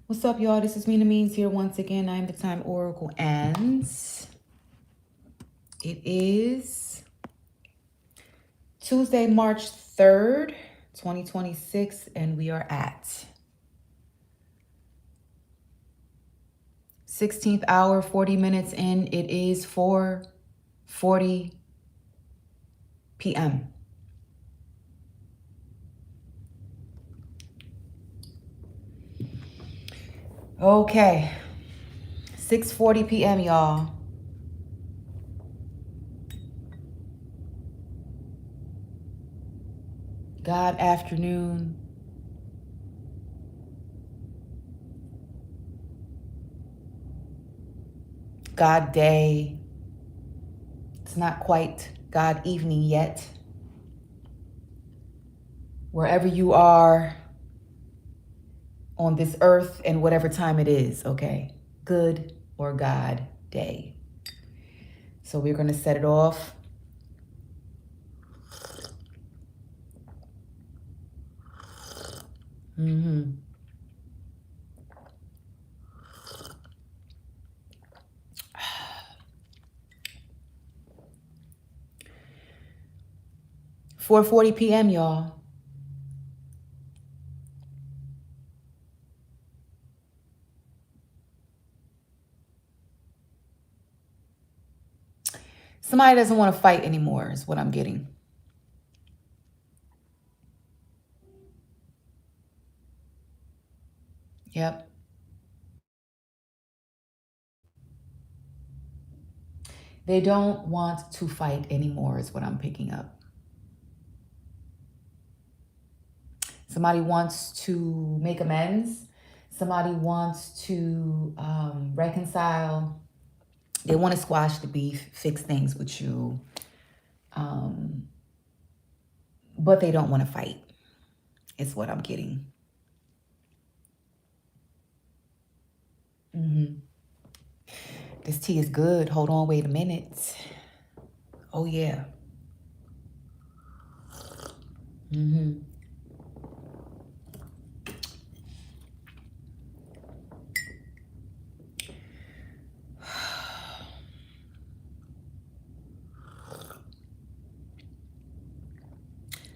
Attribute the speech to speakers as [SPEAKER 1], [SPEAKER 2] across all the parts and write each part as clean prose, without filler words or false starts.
[SPEAKER 1] What's up, y'all? This is Mina Means here once again. I am the Time Oracle, and it is Tuesday, March 3rd, 2026, and we are at 16th hour, 40 minutes in. It is 4:40 p.m. Okay, 6:40 p.m., y'all. God afternoon. God day. It's not quite God evening yet. Wherever you are on this earth and whatever time it is, okay? Good or God day. So we're going to set it off. Mm-hmm. Four 40 p.m., y'all. Somebody doesn't want to fight anymore is what I'm getting. Yep. They don't want to fight anymore is what I'm picking up. Somebody wants to make amends. Somebody wants to reconcile. They want to squash the beef, fix things with you. But they don't want to fight. Is what I'm getting. Mm-hmm. This tea is good. Hold on, wait a minute. Oh, yeah. Mm-hmm.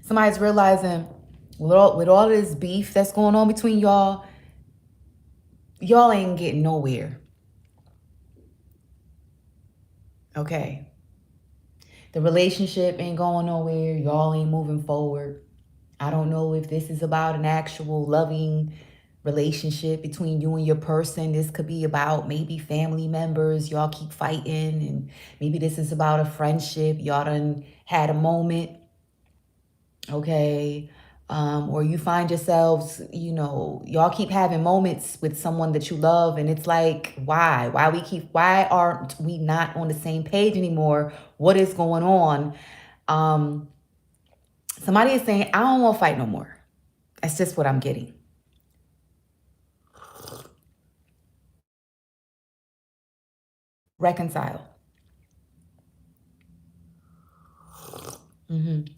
[SPEAKER 1] Somebody's realizing with all this beef that's going on between y'all, y'all ain't getting nowhere. Okay. The relationship ain't going nowhere. Y'all ain't moving forward. I don't know if this is about an actual loving relationship between you and your person. This could be about maybe family members. Y'all keep fighting. And maybe this is about a friendship. Y'all done had a moment. Okay. Or you find yourselves, y'all keep having moments with someone that you love, and it's like, why aren't we not on the same page anymore? What is going on? Somebody is saying, I don't want to fight no more. That's just what I'm getting. Reconcile. Mm-hmm.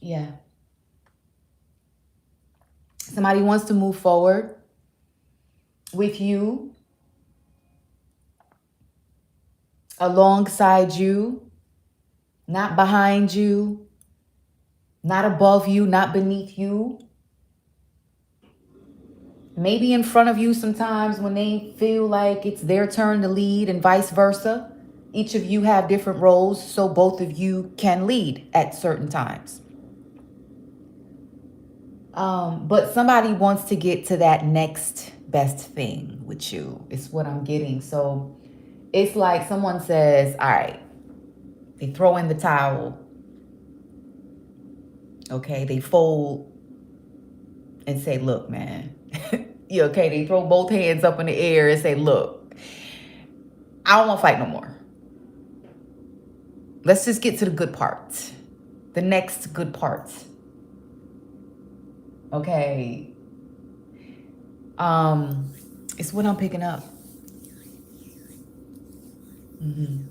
[SPEAKER 1] Yeah. Somebody wants to move forward with you, alongside you, not behind you, not above you, not beneath you. Maybe in front of you sometimes when they feel like it's their turn to lead, and vice versa. Each of you have different roles, so both of you can lead at certain times. But somebody wants to get to that next best thing with you, is what I'm getting. So it's like someone says, all right, they throw in the towel. Okay, they fold and say, look, man. Yeah, okay, they throw both hands up in the air and say, look, I don't want to fight no more. Let's just get to the good part. The next good part. Okay. It's what I'm picking up. Mm-hmm.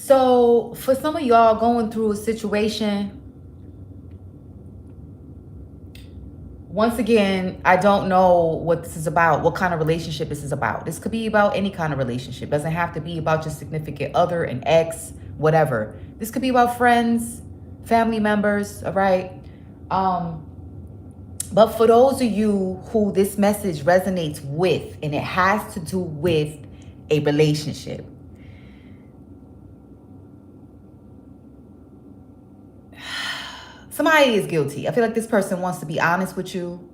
[SPEAKER 1] So for some of y'all going through a situation, once again, I don't know what this is about, what kind of relationship this is about. This could be about any kind of relationship. It doesn't have to be about your significant other, an ex, whatever. This could be about friends, family members, all right? But for those of you who this message resonates with, and it has to do with a relationship, somebody is guilty. I feel like this person wants to be honest with you.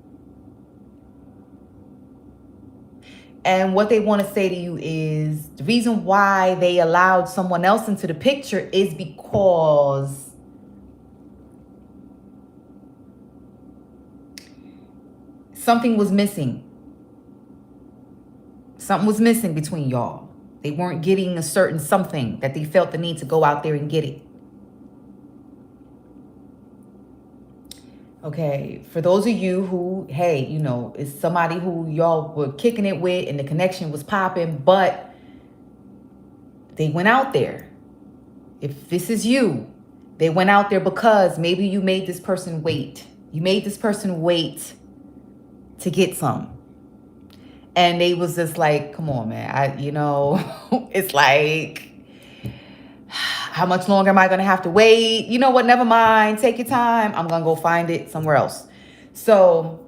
[SPEAKER 1] And what they want to say to you is the reason why they allowed someone else into the picture is because something was missing. Something was missing between y'all. They weren't getting a certain something that they felt the need to go out there and get it. Okay, for those of you who, hey, you know, it's somebody who y'all were kicking it with and the connection was popping, but they went out there. If this is you, they went out there because maybe you made this person wait. You made this person wait to get some. And they was just like, come on, man. It's like, how much longer am I going to have to wait? You know what? Never mind. Take your time. I'm going to go find it somewhere else. So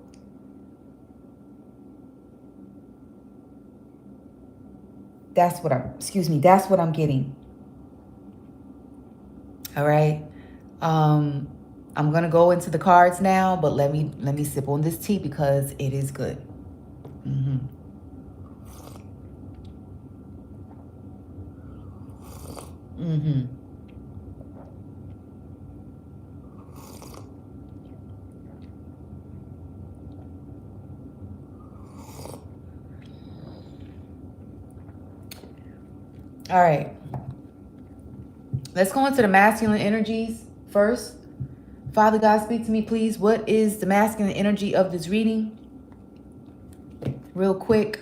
[SPEAKER 1] that's what I'm getting. All right. I'm going to go into the cards now, but let me sip on this tea because it is good. Mm-hmm. Mm-hmm. All right. Let's go into the masculine energies first. Father God, speak to me, please. What is the masculine energy of this reading? Real quick.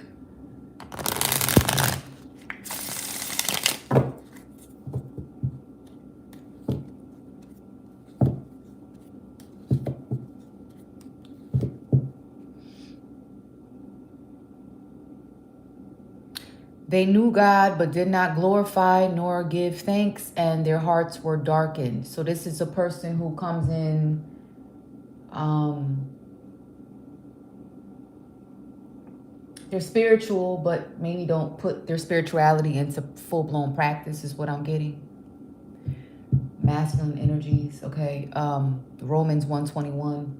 [SPEAKER 1] They knew God, but did not glorify nor give thanks, and their hearts were darkened. So this is a person who comes in, they're spiritual, but maybe don't put their spirituality into full-blown practice is what I'm getting. Masculine energies, okay. Romans 1:21.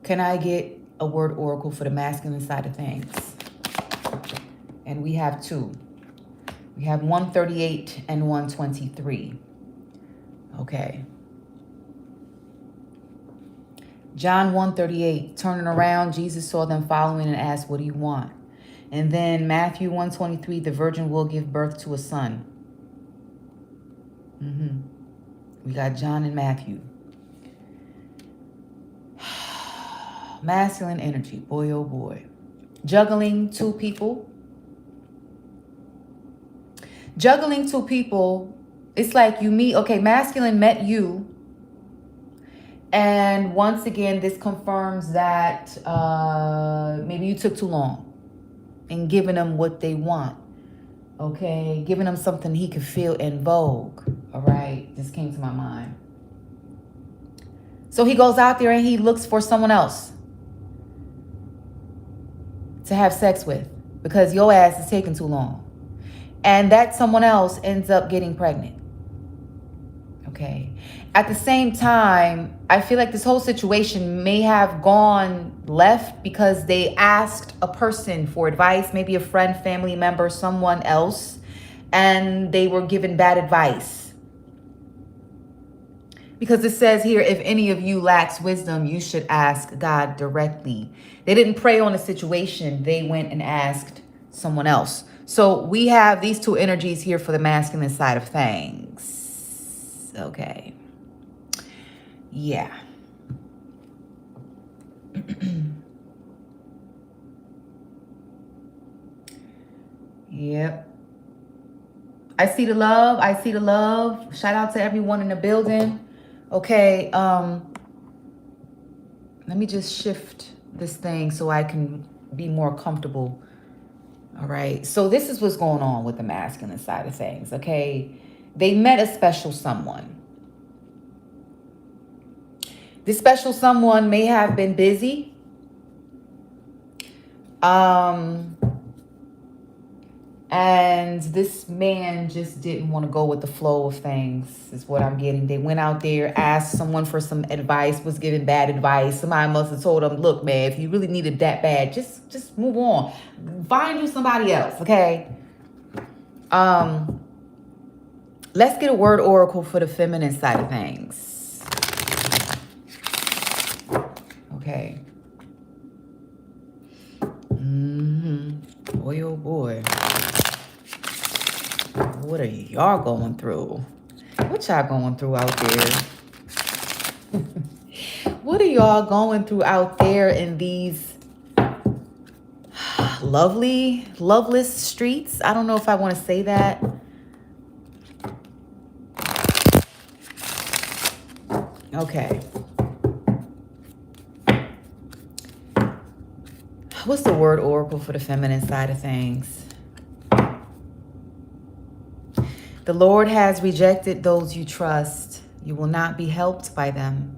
[SPEAKER 1] Can I get a word oracle for the masculine side of things? And we have two. We have 138 and 123. Okay. John 1:38, turning around, Jesus saw them following and asked, what do you want? And then Matthew 1:23, the virgin will give birth to a son. We got John and Matthew. Masculine energy, boy, oh boy. Juggling two people. Juggling two people, it's like you meet, okay, masculine met you. And once again, this confirms that maybe you took too long in giving them what they want. Okay, giving them something he could feel in vogue. All right, this came to my mind. So he goes out there and he looks for someone else to have sex with because your ass is taking too long. And that someone else ends up getting pregnant. Okay. At the same time, I feel like this whole situation may have gone left because they asked a person for advice, maybe a friend, family member, someone else, and they were given bad advice. Because it says here, if any of you lacks wisdom, you should ask God directly. They didn't pray on the situation. They went and asked someone else. So we have these two energies here for the masculine side of things. Okay. Yeah. Yep. I see the love. I see the love. Shout out to everyone in the building. Okay. Let me just shift this thing so I can be more comfortable. All right. So this is what's going on with the masculine side of things. Okay. They met a special someone. This special someone may have been busy. And this man just didn't want to go with the flow of things, is what I'm getting. They went out there, asked someone for some advice, was given bad advice. Somebody must have told them, look, man, if you really need it that bad, just move on. Find you somebody else, okay? Let's get a word oracle for the feminine side of things. Okay. Boy, oh boy. What are y'all going through? What y'all going through out there? What are y'all going through out there in these lovely, loveless streets? I don't know if I want to say that. Okay. What's the word oracle for the feminine side of things? The Lord has rejected those you trust. You will not be helped by them.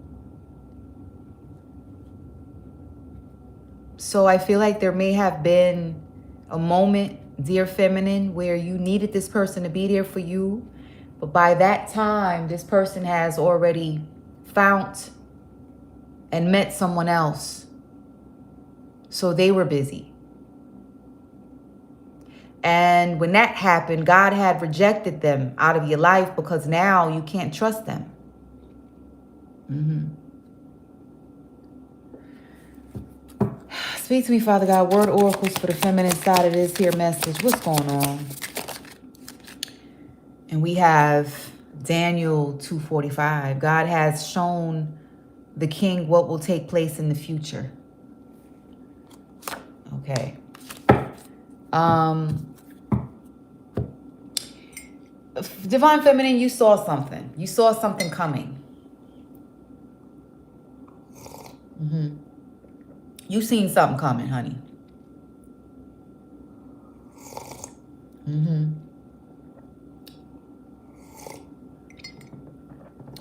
[SPEAKER 1] So I feel like there may have been a moment, dear feminine, where you needed this person to be there for you. But by that time, this person has already found and met someone else. So they were busy. And when that happened, God had rejected them out of your life because now you can't trust them. Speak to me, Father God. Word oracles for the feminine side of this here message. What's going on? And we have Daniel 2:45. God has shown the king what will take place in the future. Okay. Divine Feminine, you saw something. You saw something coming. You seen something coming, honey.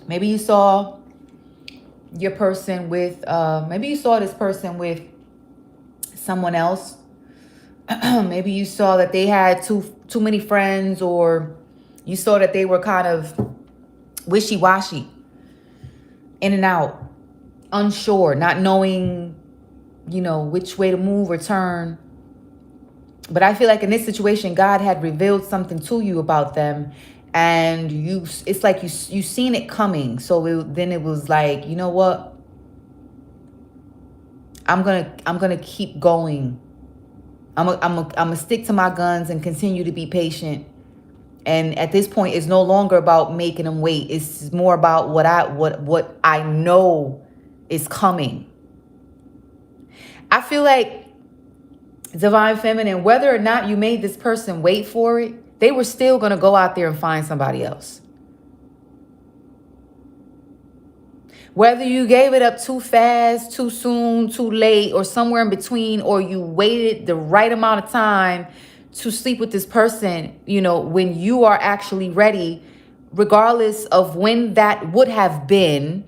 [SPEAKER 1] Maybe you saw your person with, maybe you saw this person with someone else. Maybe you saw that they had too many friends, or you saw that they were kind of wishy-washy, in and out, unsure, not knowing, which way to move or turn. But I feel like in this situation, God had revealed something to you about them, and it's like you seen it coming. So then it was like, you know what? I'm gonna keep going. I'm gonna stick to my guns and continue to be patient. And at this point, it's no longer about making them wait. It's more about what I know is coming. I feel like, Divine Feminine, whether or not you made this person wait for it, they were still going to go out there and find somebody else. Whether you gave it up too fast, too soon, too late, or somewhere in between, or you waited the right amount of time to sleep with this person, when you are actually ready, regardless of when that would have been,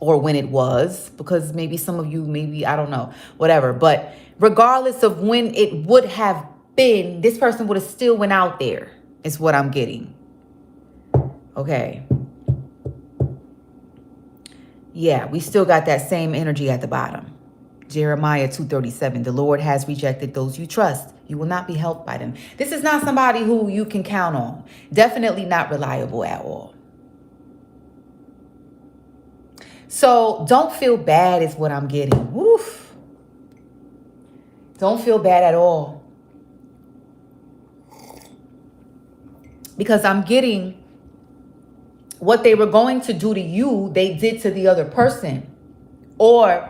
[SPEAKER 1] or when it was, because maybe some of you, maybe, I don't know, whatever. But regardless of when it would have been, this person would have still went out there, is what I'm getting. Okay. Yeah, we still got that same energy at the bottom. Jeremiah 2:37, the Lord has rejected those you trust. You will not be helped by them. This is not somebody who you can count on. Definitely not reliable at all. So don't feel bad is what I'm getting. Woof. Don't feel bad at all. Because I'm getting what they were going to do to you, they did to the other person. Or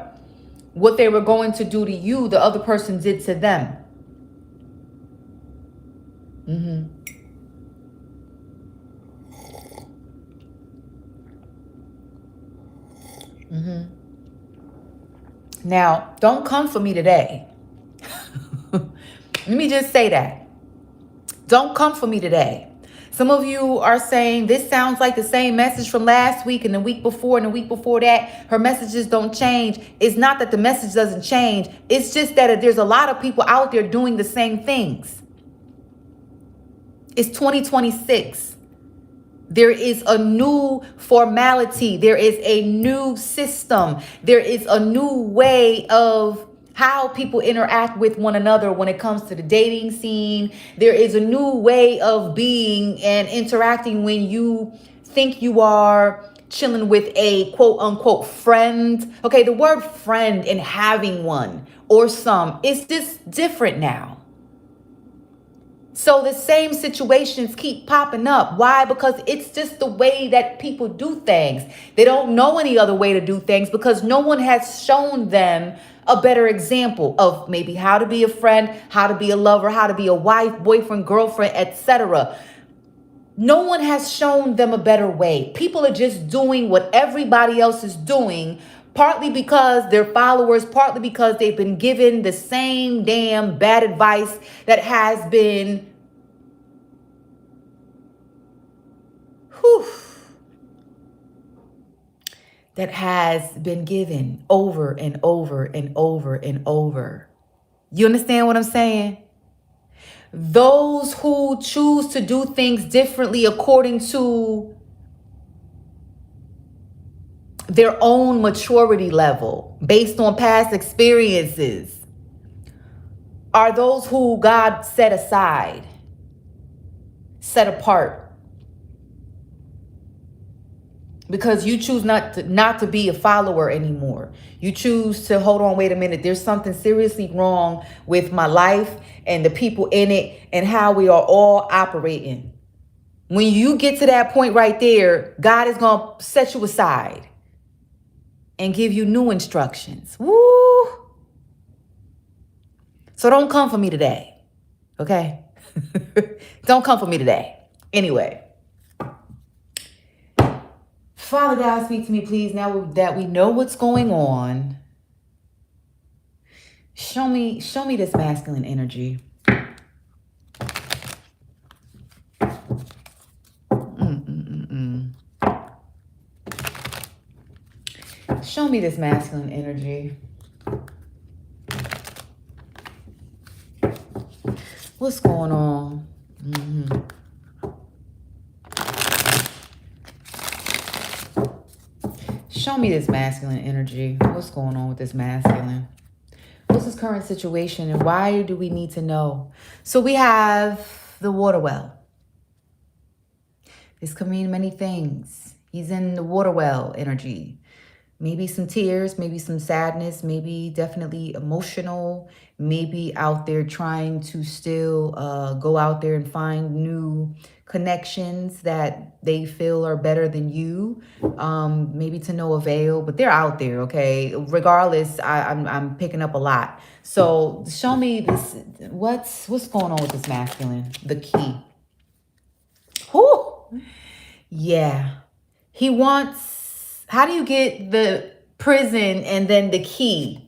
[SPEAKER 1] what they were going to do to you, the other person did to them. Now, don't come for me today. Let me just say that. Don't come for me today. Some of you are saying this sounds like the same message from last week and the week before and the week before that. Her messages don't change. It's not that the message doesn't change. It's just that there's a lot of people out there doing the same things. It's 2026. There is a new formality. There is a new system. There is a new way of how people interact with one another when it comes to the dating scene. There is a new way of being and interacting when you think you are chilling with a quote unquote friend. Okay, the word friend and having one or some is just different now. So the same situations keep popping up. Why? Because it's just the way that people do things. They don't know any other way to do things because no one has shown them a better example of maybe how to be a friend, how to be a lover, how to be a wife, boyfriend, girlfriend, etc. No one has shown them a better way. People are just doing what everybody else is doing, partly because they're followers, partly because they've been given the same damn bad advice that has been that has been given over and over and over and over. You understand what I'm saying? Those who choose to do things differently according to their own maturity level, based on past experiences, are those who God set aside, set apart. Because you choose not to be a follower anymore. You choose to hold on, wait a minute, there's something seriously wrong with my life and the people in it and how we are all operating. When you get to that point right there, God is going to set you aside and give you new instructions. Woo! So don't come for me today. Okay? Don't come for me today. Anyway. Father God, speak to me, please, now that we know what's going on. Show me this masculine energy. Show me this masculine energy. What's going on? Show me this masculine energy. What's going on with this masculine? What's his current situation and why do we need to know? So we have the water well. This could mean many things. He's in the water well energy. Maybe some tears, maybe some sadness, maybe definitely emotional, maybe out there trying to still go out there and find new connections that they feel are better than you, maybe to no avail, but they're out there, okay? Regardless, I'm picking up a lot. So show me this, what's going on with this masculine, the key. Whew. Yeah. He wants, how do you get the prison and then the key?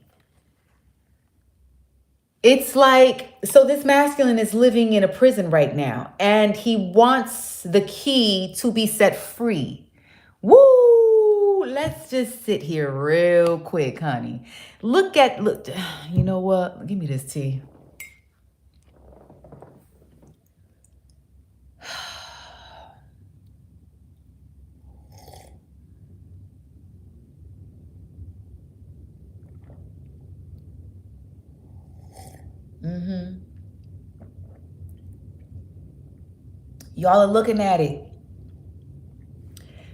[SPEAKER 1] It's like, so this masculine is living in a prison right now and he wants the key to be set free. Woo! Let's just sit here real quick, honey. Look, you know what? Give me this tea. Y'all are looking at it.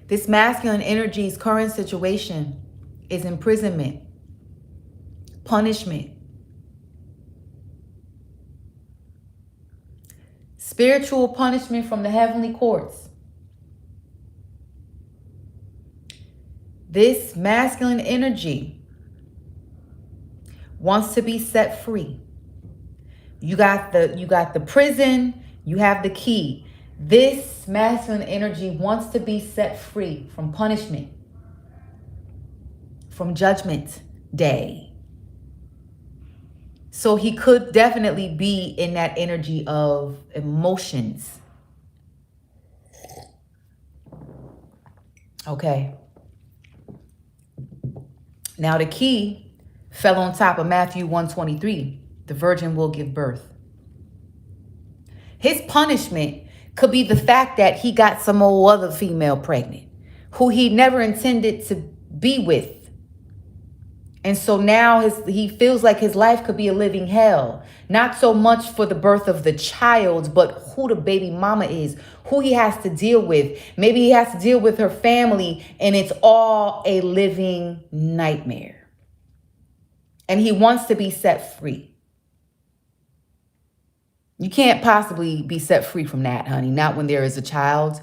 [SPEAKER 1] This masculine energy's current situation is imprisonment, punishment, spiritual punishment from the heavenly courts. This masculine energy wants to be set free. You got the prison, you have the key. This masculine energy wants to be set free from punishment, from Judgment Day. So he could definitely be in that energy of emotions. Okay. Now the key fell on top of Matthew 1:23. The virgin will give birth. His punishment could be the fact that he got some old other female pregnant who he never intended to be with. And so now he feels like his life could be a living hell. Not so much for the birth of the child, but who the baby mama is, who he has to deal with. Maybe he has to deal with her family, and it's all a living nightmare. And he wants to be set free. You can't possibly be set free from that, honey. Not when there is a child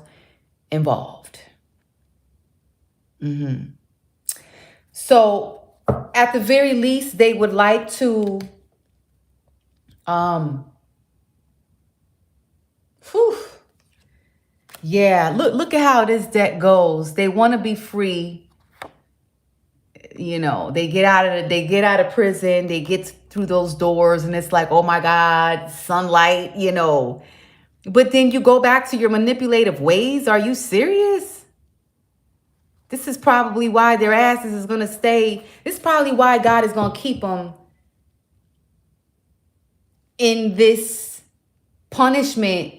[SPEAKER 1] involved. So at the very least, they would like to, look at how this deck goes. They want to be free. You know, they get out of prison, they get through those doors, and it's like, oh my God, sunlight, you know. But then you go back to your manipulative ways. Are you serious? This is probably why their asses is going to stay. This is probably why God is going to keep them in this punishment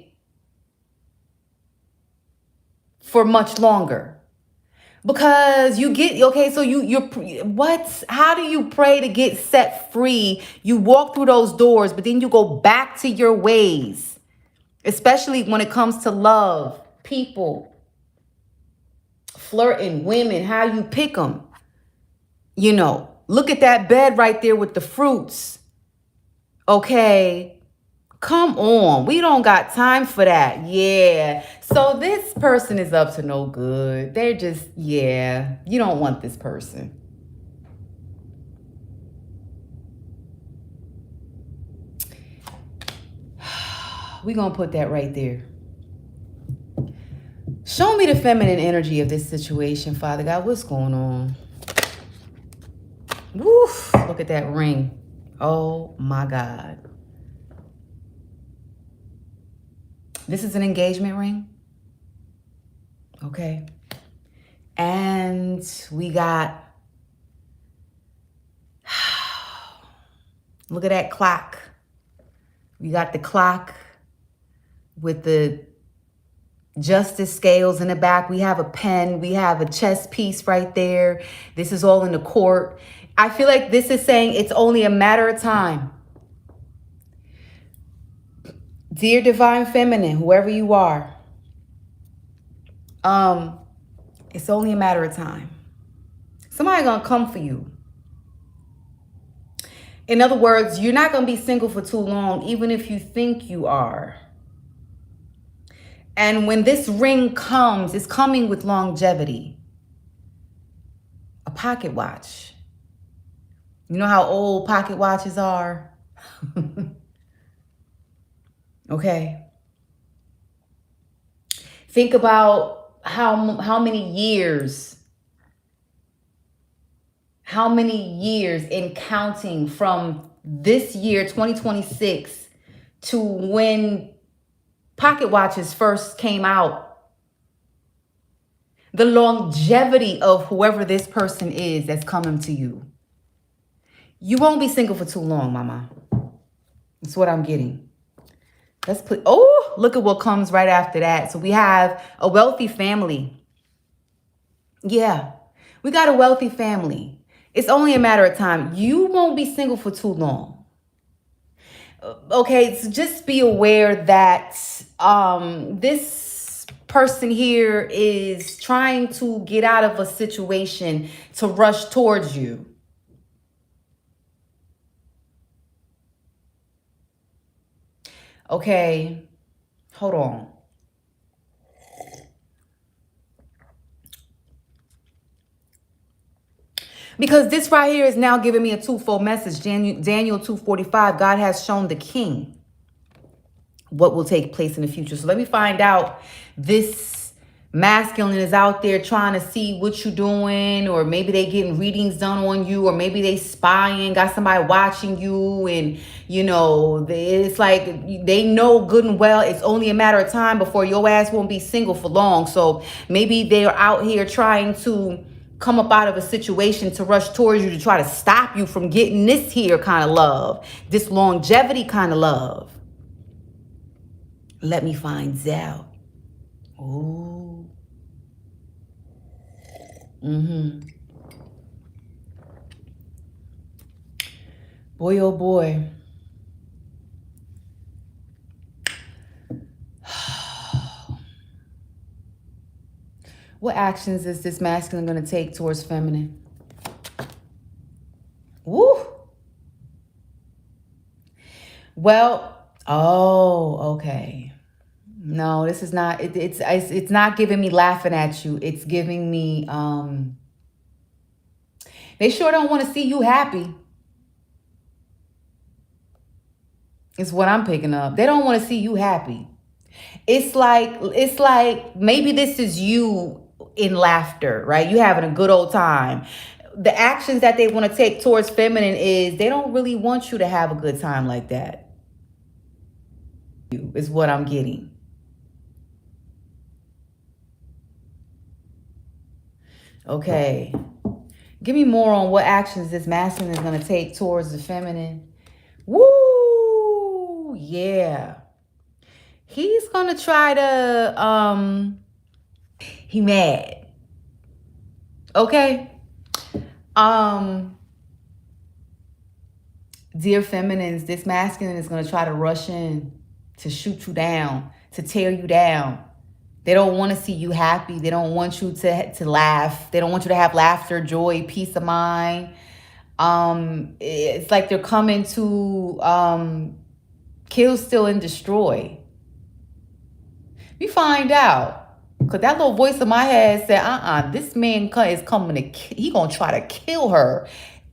[SPEAKER 1] for much longer. Because you get, okay, so how do you pray to get set free? You walk through those doors, but then you go back to your ways, especially when it comes to love, people, flirting, women, how you pick them. You know, look at that bed right there with the fruits. Okay. Come on. We don't got time for that. Yeah. So this person is up to no good. They're just, you don't want this person. We're going to put that right there. Show me the feminine energy of this situation, Father God. What's going on? Woof. Look at that ring. Oh my God. This is an engagement ring. Okay. And we got, look at that clock. We got the clock with the justice scales in the back. We have a pen. We have a chess piece right there. This is all in the court. I feel like this is saying it's only a matter of time. Dear Divine Feminine, whoever you are, it's only a matter of time. Somebody gonna come for you. In other words, you're not gonna be single for too long, even if you think you are. And when this ring comes, it's coming with longevity. A pocket watch. You know how old pocket watches are? Okay. Think about how many years in counting from this year, 2026, to when pocket watches first came out. The longevity of whoever this person is that's coming to you. You won't be single for too long, mama. That's what I'm getting. Let's put, look at what comes right after that. So we have a wealthy family. Yeah, we got a wealthy family. It's only a matter of time. You won't be single for too long. Okay, so just be aware that this person here is trying to get out of a situation to rush towards you. Okay, hold on. Because this right here is now giving me a twofold message. Daniel 2:45, God has shown the king what will take place in the future. So let me find out this masculine is out there trying to see what you're doing, or maybe they getting readings done on you, or maybe they spying, got somebody watching you, and it's like they know good and well it's only a matter of time before your ass won't be single for long. So maybe they're out here trying to come up out of a situation to rush towards you to try to stop you from getting this here kind of love, this longevity kind of love. Let me find out. Ooh. Boy, oh boy. What actions is this masculine going to take towards feminine? Woo. Well, okay. No, this is not. It's not giving me laughing at you. It's giving me. They sure don't want to see you happy. Is what I'm picking up. They don't want to see you happy. It's like maybe this is you in laughter, right? You having a good old time. The actions that they want to take towards feminine is they don't really want you to have a good time like that. Is what I'm getting. Okay. Give me more on what actions this masculine is going to take towards the feminine. Woo! Yeah. He's going to try to, he mad. Okay. Dear feminines, this masculine is going to try to rush in to shoot you down, to tear you down. They don't want to see you happy. They don't want you to laugh. They don't want you to have laughter, joy, peace of mind. It's like they're coming to kill, steal, and destroy. We find out, because that little voice in my head said, this man is coming he gonna try to kill her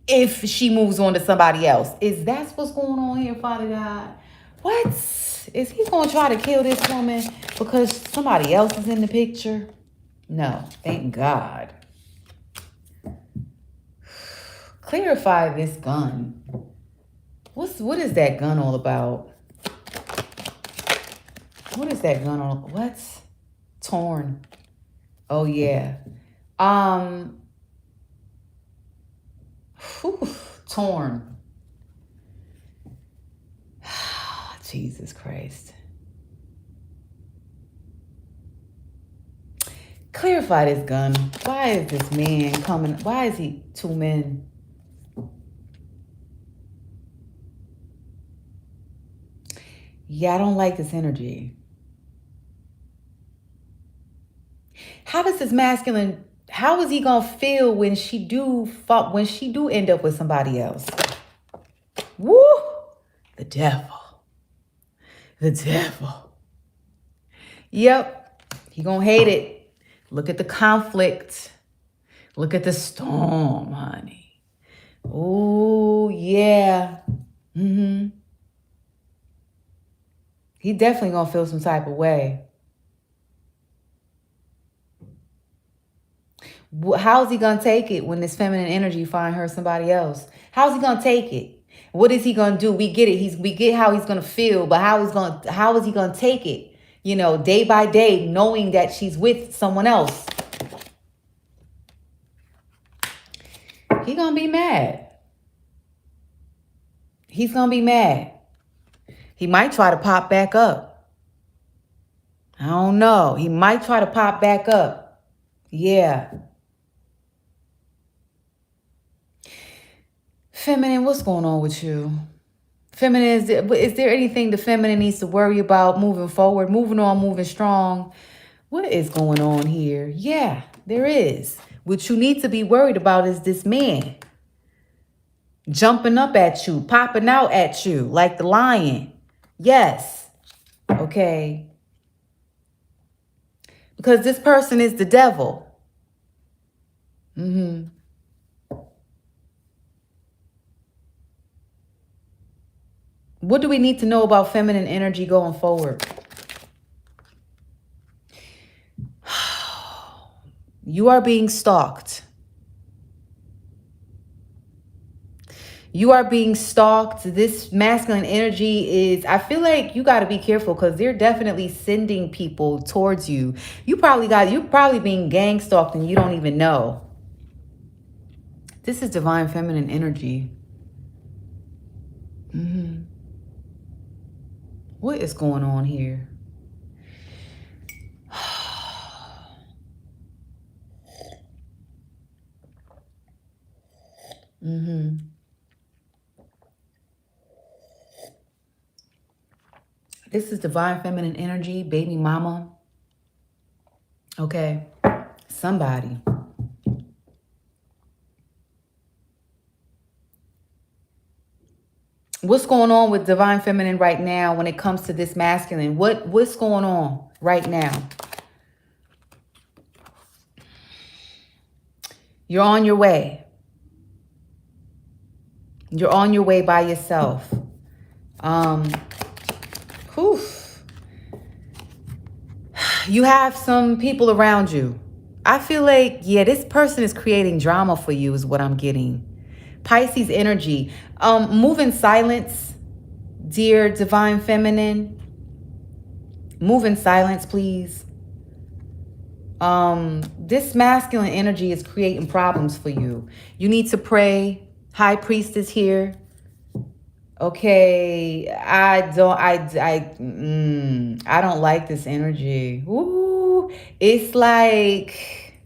[SPEAKER 1] if she moves on to somebody else. Is that what's going on here, Father God? What? Is he gonna try to kill this woman because somebody else is in the picture? No, thank God. Clarify this gun. What is that gun all about? What is that gun all? What? Torn. Oh yeah. Torn. Jesus Christ. Clarify this gun. Why is this man coming? Why is he two men? Yeah, I don't like this energy. How does this masculine, how is he gonna feel when she do end up with somebody else? Woo! The devil. The devil. Yep. He gonna hate it. Look at the conflict. Look at the storm, honey. Oh, yeah. He definitely gonna feel some type of way. How's he gonna take it when this feminine energy find her somebody else? How's he gonna take it? What is he gonna do? We get it. We get how he's gonna feel, but how is he gonna take it? Day by day, knowing that she's with someone else. He gonna be mad. He's gonna be mad. He might try to pop back up. I don't know. He might try to pop back up. Yeah. Feminine, what's going on with you? Feminine, is there anything the feminine needs to worry about moving forward, moving on, moving strong? What is going on here? Yeah, there is. What you need to be worried about is this man jumping up at you, popping out at you like the lion. Yes. Okay. Because this person is the devil. What do we need to know about feminine energy going forward? You are being stalked. You are being stalked. This masculine energy is, I feel like you got to be careful because they're definitely sending people towards you. You're probably being gang stalked and you don't even know. This is divine feminine energy. What is going on here? This is divine feminine energy, baby mama. Okay. Somebody. What's going on with divine feminine right now when it comes to this masculine? What's going on right now? You're on your way. You're on your way by yourself. Whew. You have some people around you. I feel like, yeah, this person is creating drama for you is what I'm getting. Pisces energy. Move in silence, dear divine feminine. Move in silence, please. This masculine energy is creating problems for you. You need to pray. High priest is here. Okay, I don't like this energy. Ooh, it's like,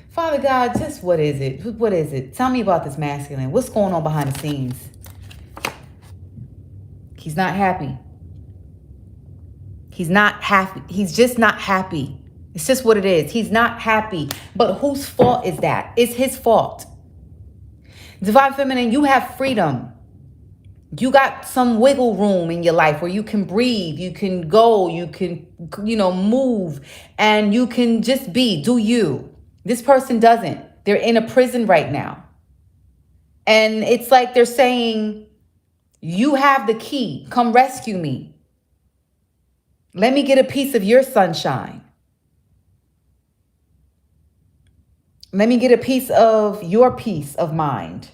[SPEAKER 1] Father God, just what is it? What is it? Tell me about this masculine. What's going on behind the scenes? He's not happy. He's not happy. He's just not happy. It's just what it is. He's not happy. But whose fault is that? It's his fault. Divine feminine, you have freedom. You got some wiggle room in your life where you can breathe, you can go, you can, move, and you can just do you. This person doesn't. They're in a prison right now. And it's like they're saying, you have the key. Come rescue me. Let me get a piece of your sunshine. Let me get a piece of your peace of mind.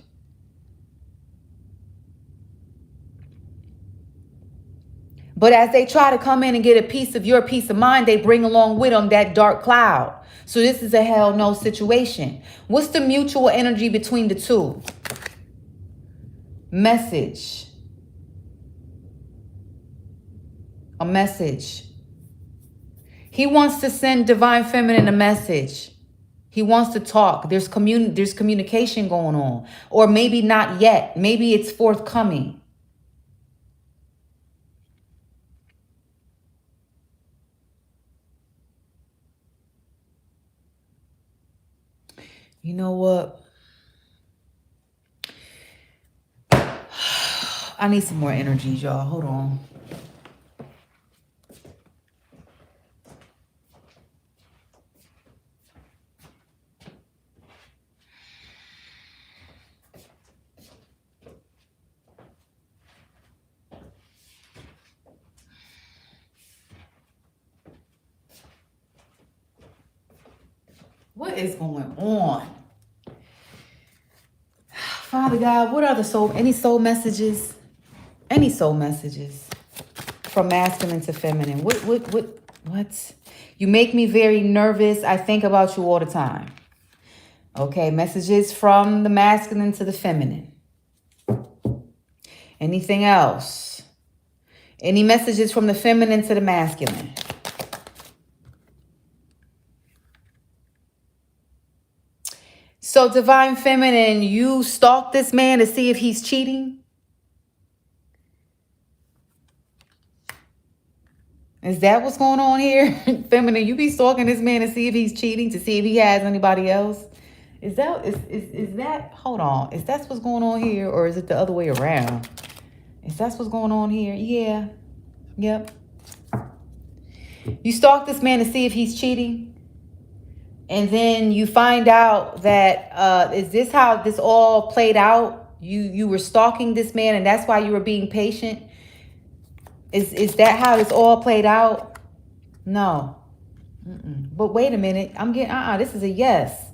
[SPEAKER 1] But as they try to come in and get a piece of your peace of mind, they bring along with them that dark cloud. So this is a hell no situation. What's the mutual energy between the two? Message. A message. He wants to send divine feminine a message. He wants to talk. There's communication going on. Or maybe not yet. Maybe it's forthcoming. You know what? I need some more energies, y'all. Hold on. What is going on? Father God, what are any soul messages? Any soul messages from masculine to feminine? What? You make me very nervous. I think about you all the time. Okay, messages from the masculine to the feminine. Anything else? Any messages from the feminine to the masculine? So, divine feminine, you stalk this man to see if he's cheating? Is that what's going on here? Feminine, you be stalking this man to see if he's cheating, to see if he has anybody else? Is that, hold on, is that what's going on here, or is it the other way around? Is that what's going on here? Yeah. Yep. You stalk this man to see if he's cheating? And then you find out that, is this how this all played out? You were stalking this man and that's why you were being patient? Is that how this all played out? No. But wait a minute. I'm getting, this is a yes.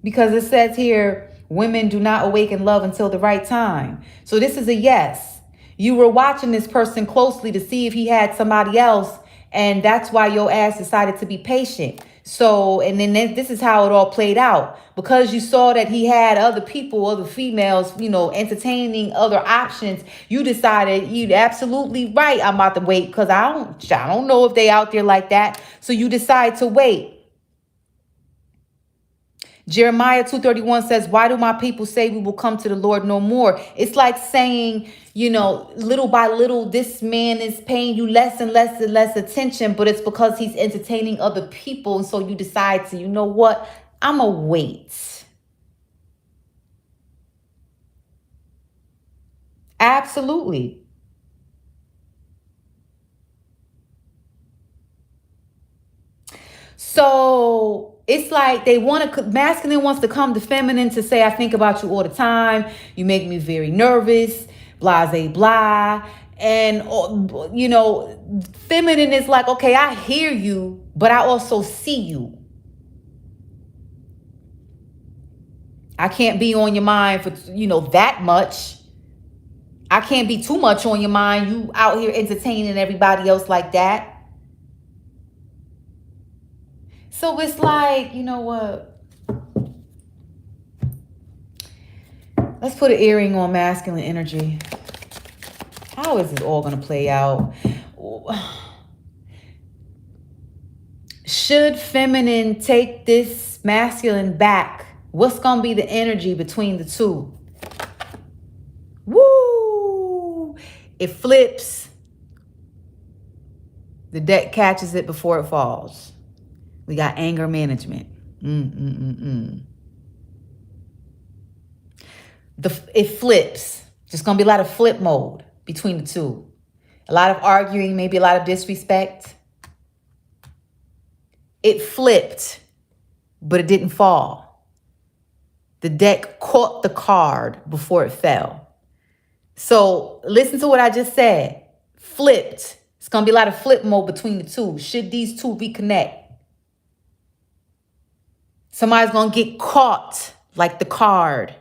[SPEAKER 1] Because it says here, women do not awaken love until the right time. So this is a yes. You were watching this person closely to see if he had somebody else, and that's why your ass decided to be patient. So, and then this is how it all played out. Because you saw that he had other people, other females, entertaining other options, you decided you're absolutely right. I'm about to wait because I don't know if they out there like that. So you decide to wait. Jeremiah 2:31 says, why do my people say we will come to the Lord no more? It's like saying, little by little, this man is paying you less and less and less attention, but it's because he's entertaining other people. And so you decide to, you know what? I'm going to wait. Absolutely. So it's like masculine wants to come to feminine to say, I think about you all the time. You make me very nervous, blase blah. And, feminine is like, okay, I hear you, but I also see you. I can't be on your mind for, that much. I can't be too much on your mind. You out here entertaining everybody else like that. So it's like, you know what? Let's put an earring on masculine energy. How is this all going to play out? Should feminine take this masculine back? What's going to be the energy between the two? Woo! It flips. The deck catches it before it falls. We got anger management. It flips. Just going to be a lot of flip mode between the two. A lot of arguing, maybe a lot of disrespect. It flipped, but it didn't fall. The deck caught the card before it fell. So listen to what I just said. Flipped. It's going to be a lot of flip mode between the two. Should these two reconnect? Somebody's going to get caught like the card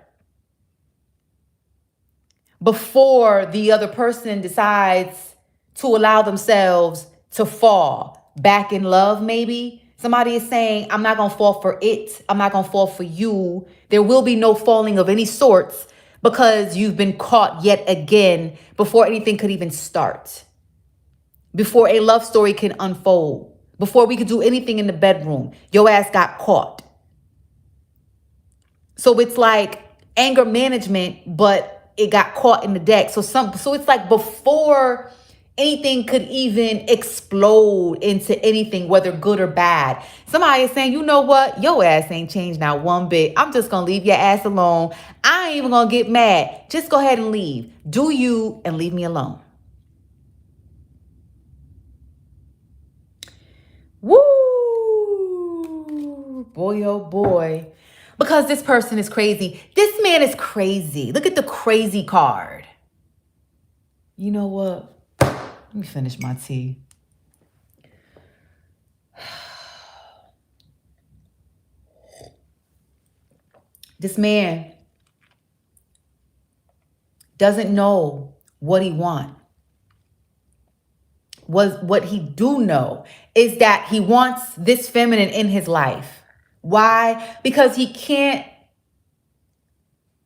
[SPEAKER 1] before the other person decides to allow themselves to fall back in love. Maybe somebody is saying, I'm not going to fall for it. I'm not going to fall for you. There will be no falling of any sorts because you've been caught yet again before anything could even start, before a love story can unfold, before we could do anything in the bedroom. Your ass got caught. So it's like anger management, but it got caught in the deck. So it's like before anything could even explode into anything, whether good or bad. Somebody is saying, you know what? Your ass ain't changed now one bit. I'm just going to leave your ass alone. I ain't even going to get mad. Just go ahead and leave. Do you and leave me alone. Woo! Boy, oh boy. Because this person is crazy. This man is crazy. Look at the crazy card. You know what? Let me finish my tea. This man doesn't know what he wants. What he do know is that he wants this feminine in his life. Why? Because he can't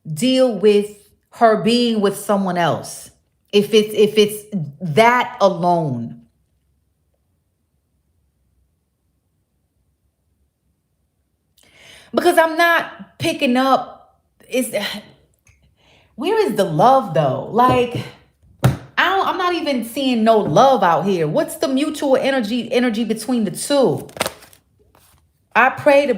[SPEAKER 1] deal with her being with someone else. If it's that alone. Because I'm not picking up, where is the love though? Like, I'm not even seeing no love out here. What's the mutual energy between the two? I pray to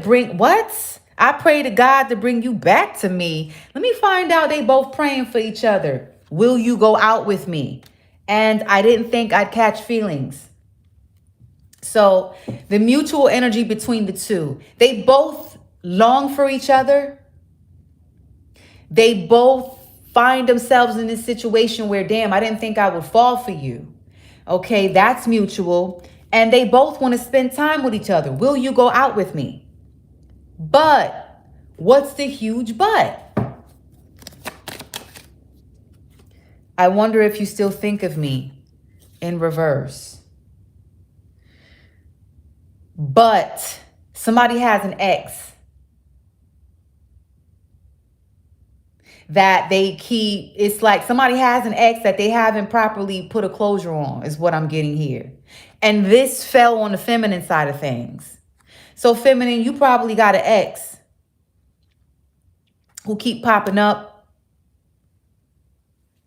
[SPEAKER 1] God to bring you back to me. Let me find out they both praying for each other. Will you go out with me? And I didn't think I'd catch feelings. So the mutual energy between the two, they both long for each other. They both find themselves in this situation where, damn, I didn't think I would fall for you. Okay, that's mutual. And they both want to spend time with each other. Will you go out with me? But what's the huge but? I wonder if you still think of me in reverse. But somebody has an ex that they keep. It's like somebody has an ex that they haven't properly put a closure on, is what I'm getting here. And this fell on the feminine side of things. So feminine, you probably got an ex who keep popping up.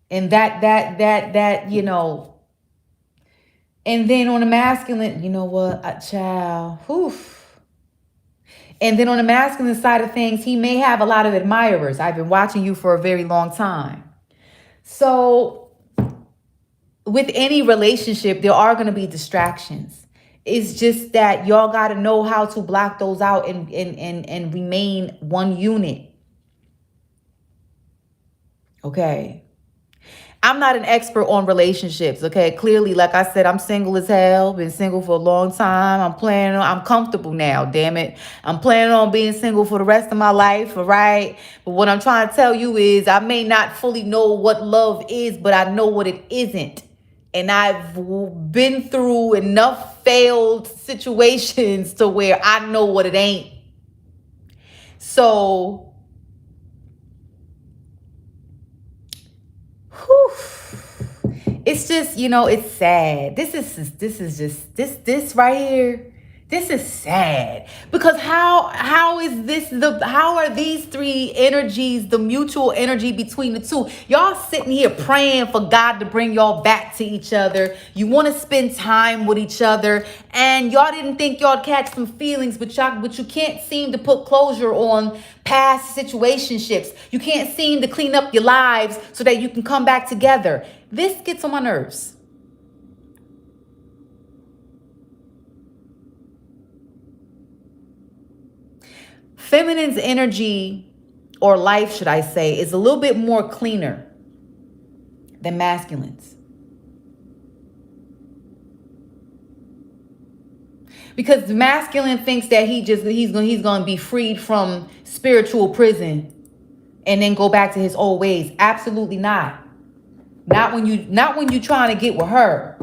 [SPEAKER 1] And that, you know. And then on the masculine, you know what, child, whew. And then on the masculine side of things, he may have a lot of admirers. I've been watching you for a very long time. So with any relationship, there are going to be distractions. It's just that y'all got to know how to block those out and remain one unit. Okay. I'm not an expert on relationships, okay? Clearly, like I said, I'm single as hell. Been single for a long time. I'm comfortable now, damn it. I'm planning on being single for the rest of my life, all right? But what I'm trying to tell you is I may not fully know what love is, but I know what it isn't. And I've been through enough failed situations to where I know what it ain't. So, whew. It's just, you know, it's sad. This right here. This is sad because how are these three energies, the mutual energy between the two? Y'all sitting here praying for God to bring y'all back to each other. You want to spend time with each other, and y'all didn't think y'all catch some feelings, but you can't seem to put closure on past situationships. You can't seem to clean up your lives so that you can come back together. This gets on my nerves. Feminine's energy, or life, should I say, is a little bit more cleaner than masculine's. Because the masculine thinks that he's going to be freed from spiritual prison and then go back to his old ways. Absolutely not. Not when you trying to get with her.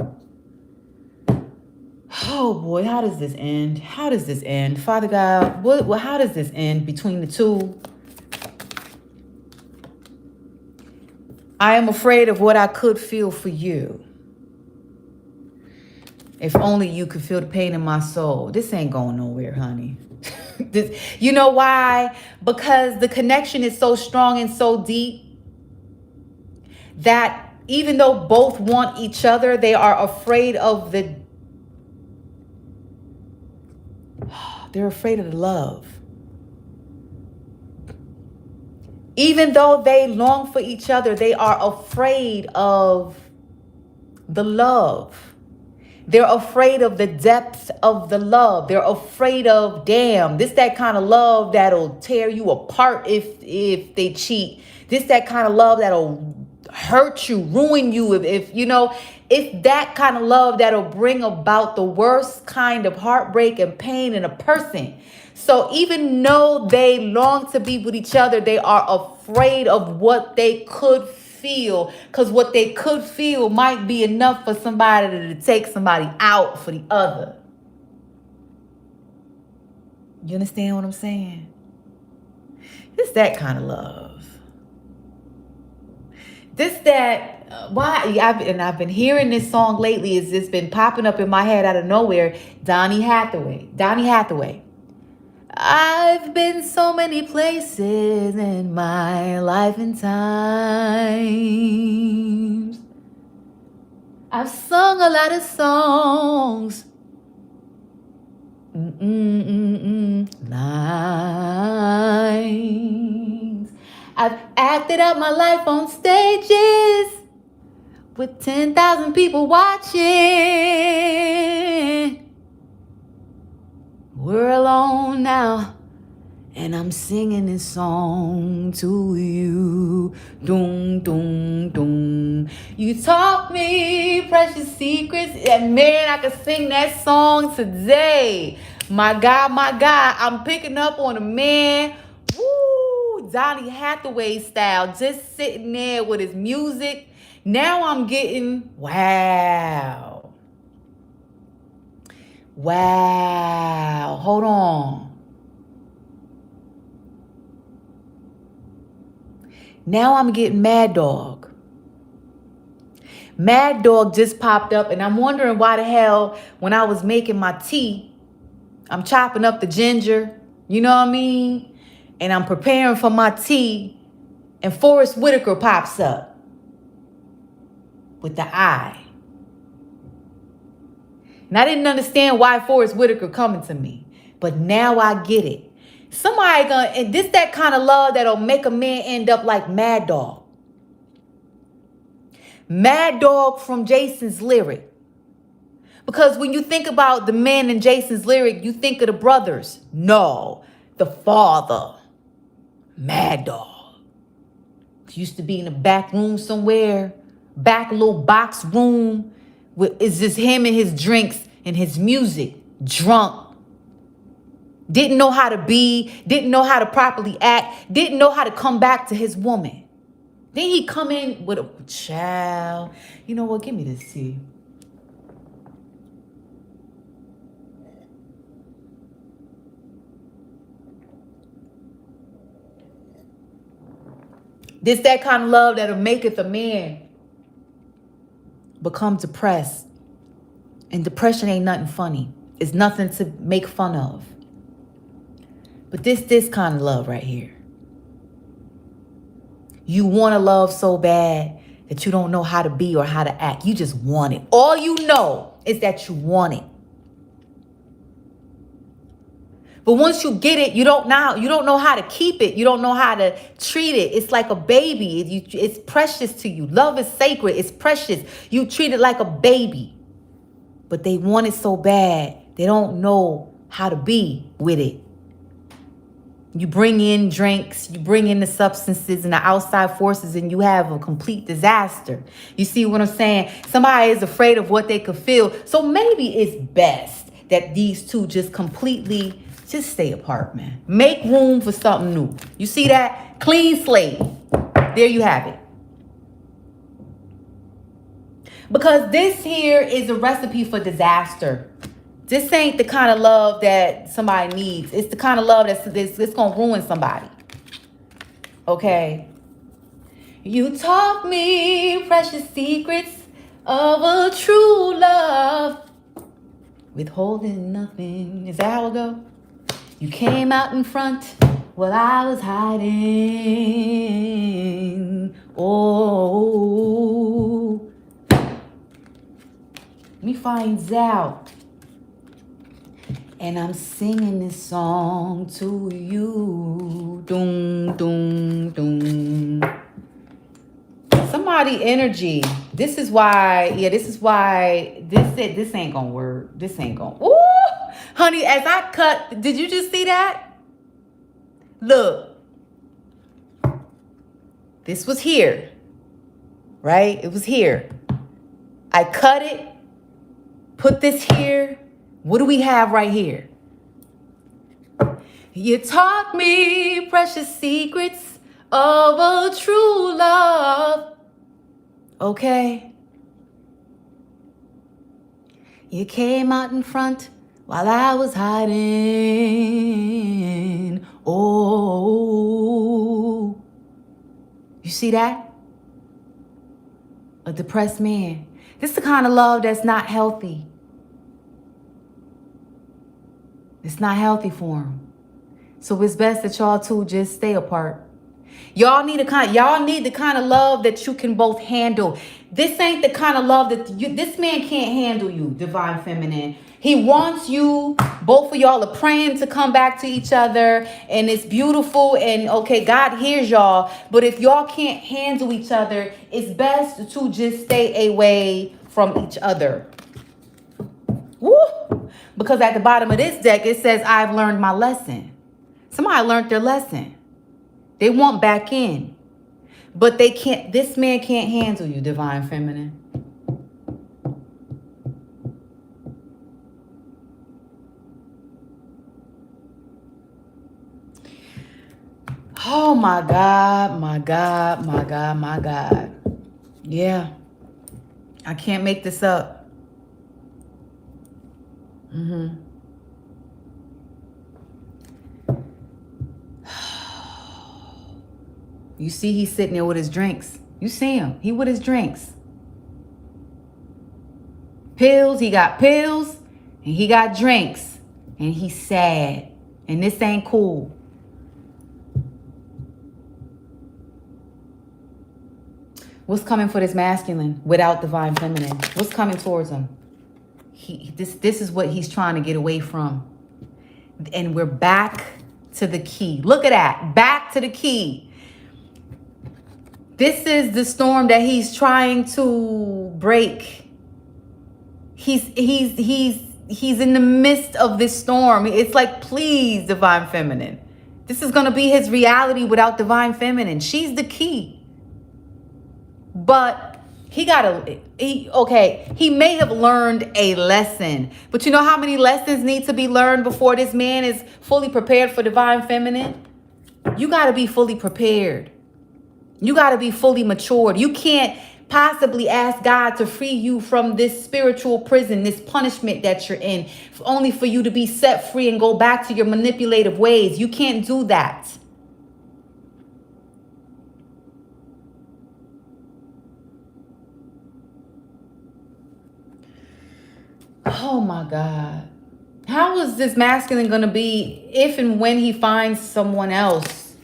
[SPEAKER 1] Oh boy, how does this end? How does this end? Father God, how does this end between the two? I am afraid of what I could feel for you. If only you could feel the pain in my soul. This ain't going nowhere, honey. You know why? Because the connection is so strong and so deep that even though both want each other, they are afraid of they're afraid of the love. Even though they long for each other, they are afraid of the love. They're afraid of the depth of the love. They're afraid of, damn, this that kind of love that'll tear you apart if they cheat. This that kind of love that'll hurt you, ruin you. If you know, it's that kind of love that'll bring about the worst kind of heartbreak and pain in a person. So even though they long to be with each other, they are afraid of what they could feel, because what they could feel might be enough for somebody to take somebody out for the other. You understand what I'm saying? It's that kind of love. I've been hearing this song lately. It's been popping up in my head out of nowhere. Donny Hathaway. I've been so many places in my life and times. I've sung a lot of songs. Lines. I've acted out my life on stages with 10,000 people watching. We're alone now. And I'm singing this song to you. Doom, doom, doom. You taught me precious secrets. And man, I could sing that song today. My God, I'm picking up on a man. Woo! Donny Hathaway style. Just sitting there with his music. Now I'm getting, wow. Wow. Hold on. Now I'm getting Mad Dog. Mad Dog just popped up, and I'm wondering why the hell, when I was making my tea, I'm chopping up the ginger, you know what I mean? And I'm preparing for my tea, and Forrest Whitaker pops up with the eye. And I didn't understand why Forrest Whitaker coming to me, but now I get it. Somebody gonna, and this that kind of love that'll make a man end up like Mad Dog. Mad Dog from Jason's lyric. Because when you think about the men in Jason's lyric, you think of the brothers. No, the father, Mad Dog. Used to be in a back room somewhere, back little box room. It's just him and his drinks and his music, drunk. Didn't know how to be, didn't know how to properly act, didn't know how to come back to his woman. Then he come in with a child. You know what? Give me this tea. This that kind of love that'll maketh a man become depressed. And depression ain't nothing funny. It's nothing to make fun of. But this kind of love right here. You want to love so bad that you don't know how to be or how to act. You just want it. All you know is that you want it. But once you get it, you don't know how to keep it. You don't know how to treat it. It's like a baby. It's precious to you. Love is sacred. It's precious. You treat it like a baby. But they want it so bad, they don't know how to be with it. You bring in drinks, you bring in the substances and the outside forces, and you have a complete disaster. You see what I'm saying? Somebody is afraid of what they could feel. So maybe it's best that these two just completely just stay apart, man. Make room for something new. You see that? Clean slate. There you have it. Because this here is a recipe for disaster. This ain't the kind of love that somebody needs. It's the kind of love that's going to ruin somebody. Okay? You taught me precious secrets of a true love. Withholding nothing. Is that how it go? You came out in front while I was hiding. Oh. Let me find out. And I'm singing this song to you. Doom, doom, doom. Somebody energy. This is why this ain't gonna work. This ain't gonna. Ooh, honey, as I cut, did you just see that? Look. This was here. Right? It was here. I cut it. Put this here. What do we have right here? You taught me precious secrets of a true love. Okay. You came out in front while I was hiding. Oh. You see that? A depressed man. This is the kind of love that's not healthy. It's not healthy for him. So it's best that y'all two just stay apart. Y'all need the kind of love that you can both handle. This ain't the kind of love that this man can't handle you, divine feminine. He wants you, both of y'all are praying to come back to each other, and it's beautiful, and okay, God hears y'all. But if y'all can't handle each other, it's best to just stay away from each other. Woo! Because at the bottom of this deck, it says, I've learned my lesson. Somebody learned their lesson. They want back in. But they can't, this man can't handle you, divine feminine. Oh my God, my God, my God, my God. Yeah. I can't make this up. You see, he's sitting there with his drinks. You see him. He with his drinks. Pills. He got pills. And he got drinks. And he's sad. And this ain't cool. What's coming for this masculine without divine feminine? What's coming towards him? This is what he's trying to get away from. And we're back to the key. Look at that. Back to the key. This is the storm that he's trying to break. He's in the midst of this storm. It's like, please, divine feminine. This is going to be his reality without divine feminine. She's the key. But he may have learned a lesson. But you know how many lessons need to be learned before this man is fully prepared for divine feminine? You got to be fully prepared. You got to be fully matured. You can't possibly ask God to free you from this spiritual prison, this punishment that you're in, only for you to be set free and go back to your manipulative ways. You can't do that. Oh my God. How is this masculine going to be if and when he finds someone else?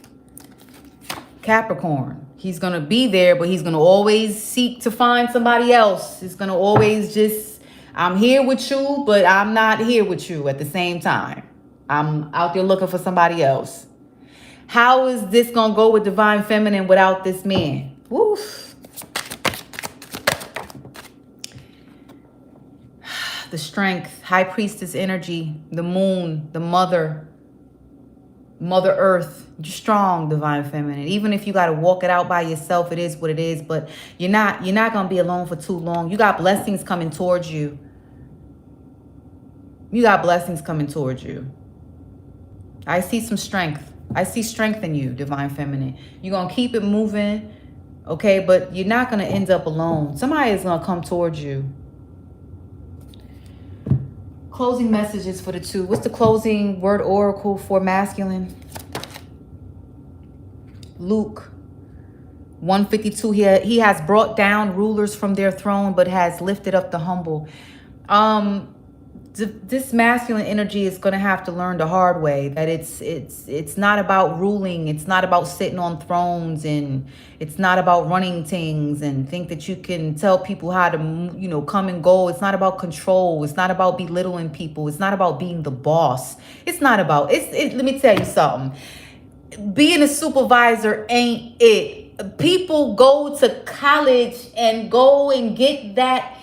[SPEAKER 1] Capricorn. He's going to be there, but he's going to always seek to find somebody else. He's going to always just, I'm here with you, but I'm not here with you at the same time. I'm out there looking for somebody else. How is this going to go with divine feminine without this man? Woof. The strength, high priestess energy, the moon, the mother earth. You're strong, divine feminine. Even if you got to walk it out by yourself, it is what it is. But you're not going to be alone for too long. You got blessings coming towards you. You got blessings coming towards you. I see some strength. I see strength in you, divine feminine. You're going to keep it moving, okay? But you're not going to end up alone. Somebody is going to come towards you. Closing messages for the two. What's the closing word oracle for masculine? Luke 152. He has brought down rulers from their throne, but has lifted up the humble. This masculine energy is going to have to learn the hard way that it's not about ruling. It's not about sitting on thrones, and it's not about running things and think that you can tell people how to, come and go. It's not about control. It's not about belittling people. It's not about being the boss. It's not about, let me tell you something. Being a supervisor ain't it. People go to college and go and get that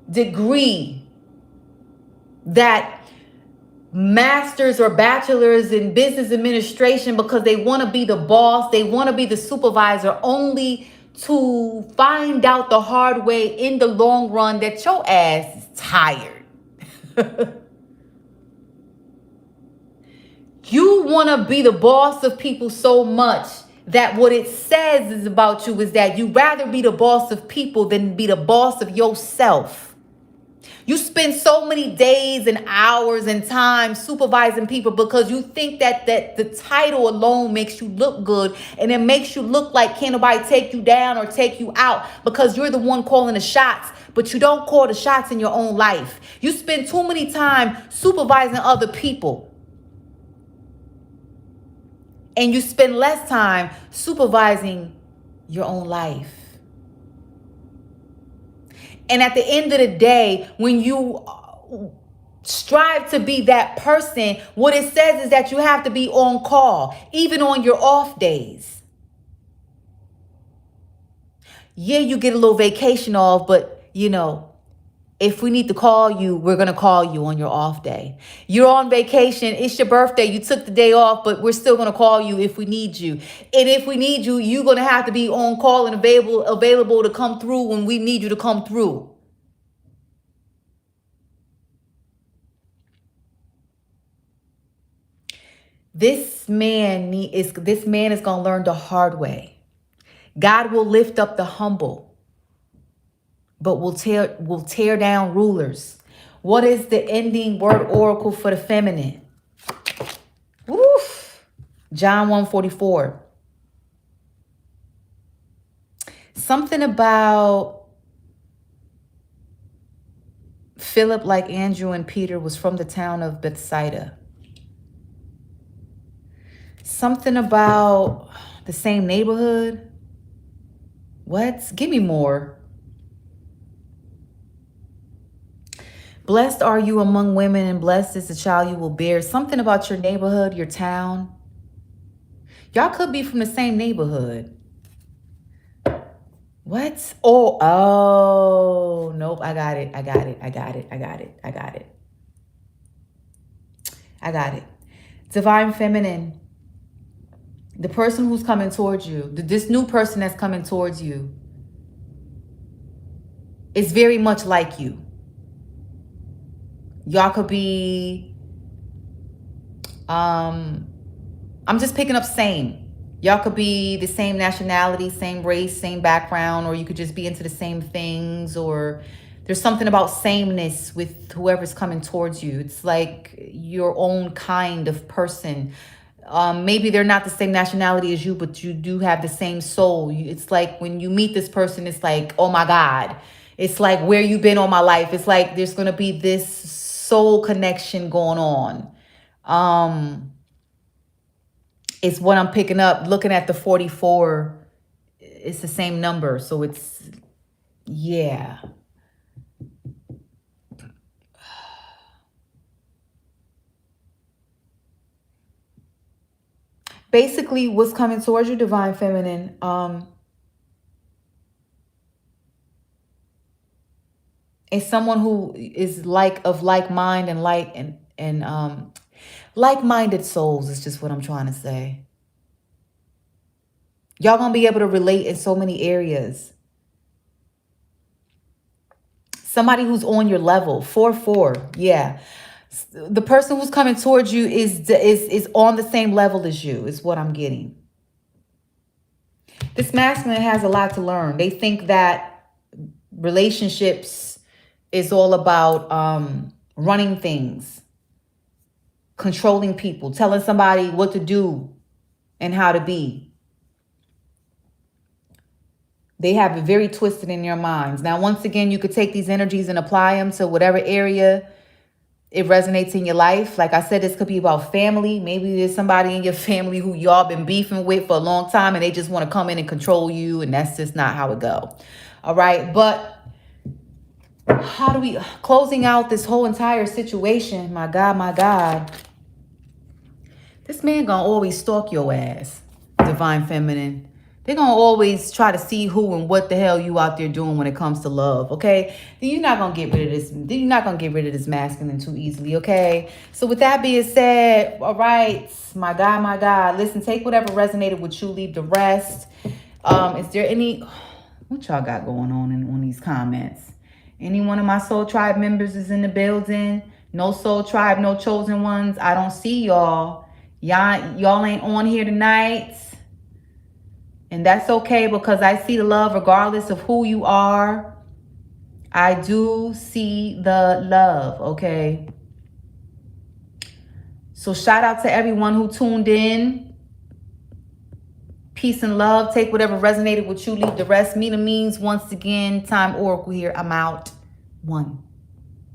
[SPEAKER 1] degree, that master's or bachelor's in business administration, because they want to be the boss. They want to be the supervisor, only to find out the hard way in the long run that your ass is tired. You want to be the boss of people so much that what it says is about you is that you rather be the boss of people than be the boss of yourself. You spend so many days and hours and time supervising people because you think that the title alone makes you look good, and it makes you look like can't nobody take you down or take you out because you're the one calling the shots, but you don't call the shots in your own life. You spend too many time supervising other people, and you spend less time supervising your own life. And at the end of the day, when you strive to be that person, what it says is that you have to be on call, even on your off days. Yeah, you get a little vacation off, but If we need to call you, we're going to call you on your off day. You're on vacation. It's your birthday. You took the day off, but we're still going to call you if we need you. And if we need you, you're going to have to be on call and available to come through when we need you to come through. This man is going to learn the hard way. God will lift up the humble, but will tear down rulers. What is the ending word oracle for the feminine? Woof. John 1:44. Something about Philip, like Andrew and Peter, was from the town of Bethsaida. Something about the same neighborhood. What? Give me more. Blessed are you among women, and blessed is the child you will bear. Something about your neighborhood, your town. Y'all could be from the same neighborhood. What? Oh, nope. I got it. Divine feminine. The person who's coming towards you, this new person that's coming towards you, is very much like you. Y'all could be, I'm just picking up same. Y'all could be the same nationality, same race, same background, or you could just be into the same things, or there's something about sameness with whoever's coming towards you. It's like your own kind of person. Maybe they're not the same nationality as you, but you do have the same soul. It's like when you meet this person, it's like, oh my God. It's like, where you been all my life. It's like there's going to be this soul connection going on. It's what I'm picking up. Looking at the 44, it's the same number. So it's, yeah. Basically, what's coming towards you, divine feminine, is someone who is like mind and like-minded souls is just what I'm trying to say. Y'all gonna be able to relate in so many areas. Somebody who's on your level. 4-4. Yeah. The person who's coming towards you is on the same level as you, is what I'm getting. This masculine has a lot to learn. They think that relationships is all about running things, controlling people, telling somebody what to do and how to be. They have it very twisted in your minds. Now, once again, you could take these energies and apply them to whatever area it resonates in your life. Like I said, this could be about family. Maybe there's somebody in your family who y'all been beefing with for a long time and they just want to come in and control you, and that's just not how it go. All right, but how do we, closing out this whole entire situation, my God, this man gonna always stalk your ass, divine feminine. They're going to always try to see who and what the hell you out there doing when it comes to love, okay? You're not going to get rid of this. You're not going to get rid of this masculine too easily, okay? So with that being said, all right, my God. Listen, take whatever resonated with you. Leave the rest. Is there any... What y'all got going on these comments? Any one of my Soul Tribe members is in the building? No Soul Tribe, no chosen ones. I don't see y'all. Y'all ain't on here tonight. And that's okay, because I see the love regardless of who you are. I do see the love, okay? So shout out to everyone who tuned in. Peace and love. Take whatever resonated with you. Leave the rest. Mina means once again. Time Oracle here. I'm out. 1.